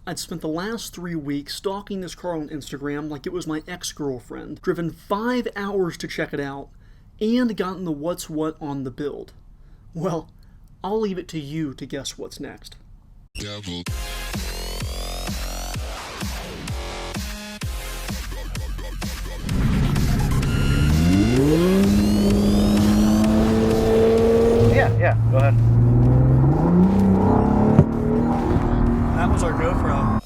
I'd spent the last 3 weeks stalking this car on Instagram like it was my ex-girlfriend, driven 5 hours to check it out, and gotten the what's what on the build. Well, I'll leave it to you to guess what's next. Devil. Yeah, go ahead. That was our GoPro.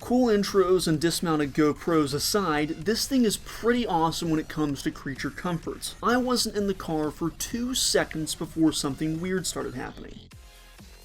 Cool intros and dismounted GoPros aside, this thing is pretty awesome when it comes to creature comforts. I wasn't in the car for 2 seconds before something weird started happening.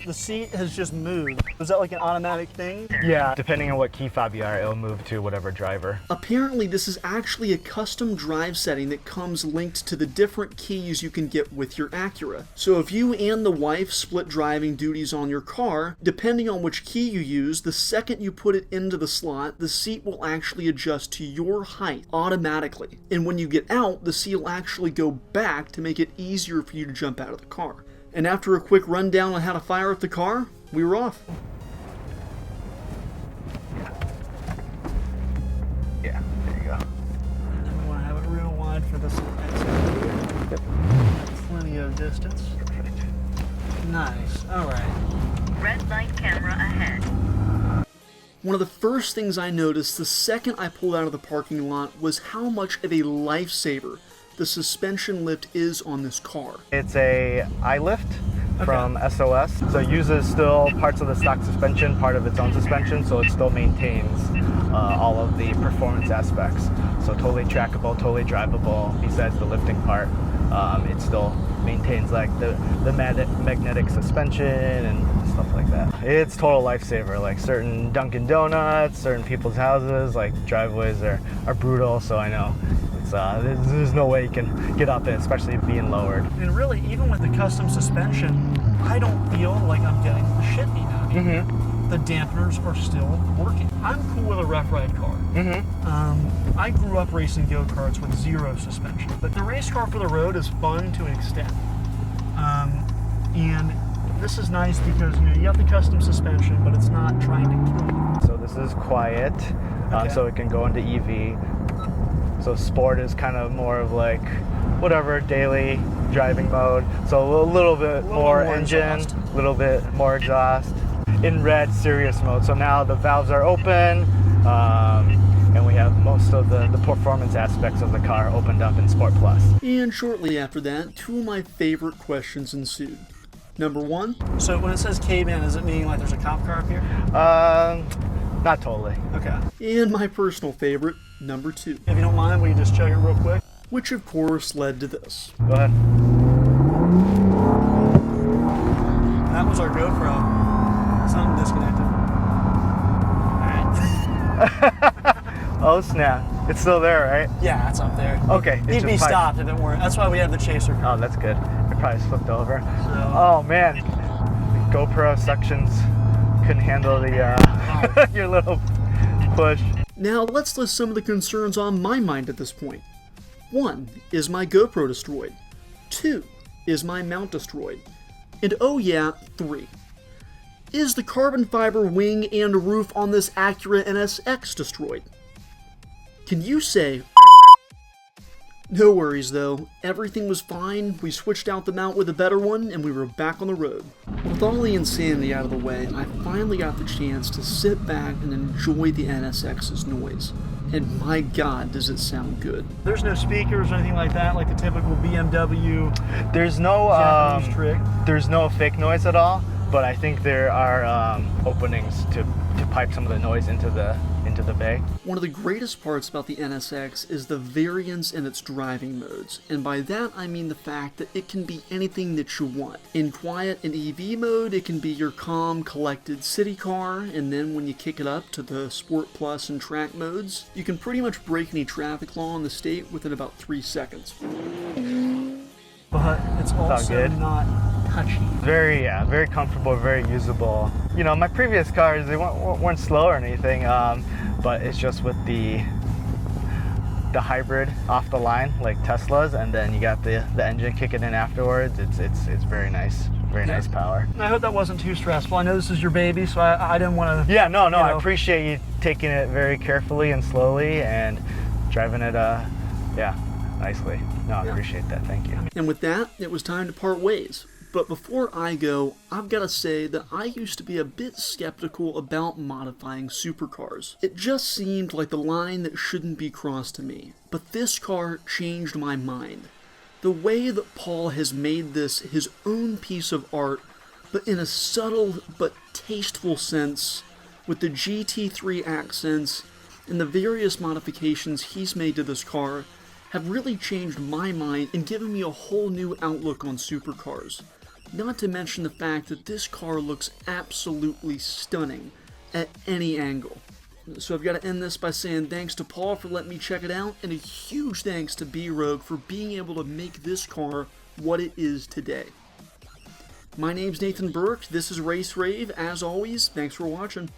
The seat has just moved. Was that like an automatic thing? Yeah, depending on what key fob you are, it'll move to whatever driver. Apparently, this is actually a custom drive setting that comes linked to the different keys you can get with your Acura. So if you and the wife split driving duties on your car, depending on which key you use, the second you put it into the slot, the seat will actually adjust to your height automatically. And when you get out, the seat will actually go back to make it easier for you to jump out of the car. And after a quick rundown on how to fire up the car, we were off. Yeah, there you go. And we want to have it real wide for this exit. Yep. Plenty of distance. Perfect. Nice. All right. Red light camera ahead. One of the first things I noticed the second I pulled out of the parking lot was how much of a lifesaver the suspension lift is on this car. It's a iLift from SOS. So it uses still parts of the stock suspension, part of its own suspension, so it still maintains all of the performance aspects. So totally trackable, totally drivable. Besides the lifting part, it still maintains like the magnetic suspension and stuff like that. It's total lifesaver. Like certain Dunkin' Donuts, certain people's houses, like driveways are brutal, so I know there's no way you can get up it, especially being lowered. And really, even with the custom suspension, I don't feel like I'm getting the shit beat out of me. The dampeners are still working. I'm cool with a rough ride car. I grew up racing go-karts with zero suspension, but the race car for the road is fun to an extent. And this is nice because you have the custom suspension, but it's not trying to kill you. So this is quiet, so it can go into EV. So sport is kind of more of like whatever daily driving mode. So a little bit more engine, a little bit more exhaust. In red, serious mode. So now the valves are open, and we have most of the performance aspects of the car opened up in Sport Plus. And shortly after that, 2 of my favorite questions ensued. Number 1. So when it says K-Man, does it mean like there's a cop car up here? Not totally. Okay. And my personal favorite, number 2. If you don't mind, will you just check it real quick? Which of course led to this. Go ahead. That was our GoPro. Something disconnected. Alright. Oh snap. It's still there, right? Yeah, it's up there. Okay. It'd be stopped if it weren't. That's why we have the chaser car. Oh, that's good. It probably flipped over. So. Oh man. The GoPro sections couldn't handle the your little push. Now let's list some of the concerns on my mind at this point. 1. Is my GoPro destroyed? 2. Is my mount destroyed? And oh yeah, 3. Is the carbon fiber wing and roof on this Acura NSX destroyed? Can you say No worries though, everything was fine, we switched out the mount with a better one, and we were back on the road. With all the insanity out of the way, I finally got the chance to sit back and enjoy the NSX's noise. And my god, does it sound good. There's no speakers or anything like that, like the typical BMW There's no Japanese trick. There's no fake noise at all, but I think there are openings to pipe some of the noise into the bay. One of the greatest parts about the NSX is the variance in its driving modes, and by that I mean the fact that it can be anything that you want. In quiet and EV mode, it can be your calm, collected city car, and then when you kick it up to the Sport Plus and track modes, you can pretty much break any traffic law in the state within about 3 seconds. But it's also not touchy. Very comfortable, very usable. You know, my previous cars, they weren't slow or anything, but it's just with the hybrid off the line, like Teslas, and then you got the engine kicking in afterwards. It's very nice. Very nice power. I hope that wasn't too stressful. I know this is your baby, so I didn't want to... Yeah, no, I appreciate you taking it very carefully and slowly and driving it, nicely. No, I appreciate that. Thank you. And with that, it was time to part ways. But before I go, I've got to say that I used to be a bit skeptical about modifying supercars. It just seemed like the line that shouldn't be crossed to me. But this car changed my mind. The way that Paul has made this his own piece of art, but in a subtle but tasteful sense, with the GT3 accents and the various modifications he's made to this car, have really changed my mind and given me a whole new outlook on supercars. Not to mention the fact that this car looks absolutely stunning at any angle. So I've got to end this by saying thanks to Paul for letting me check it out, and a huge thanks to B-Rogue for being able to make this car what it is today. My name's Nathan Burke, this is Race Rave. As always, thanks for watching.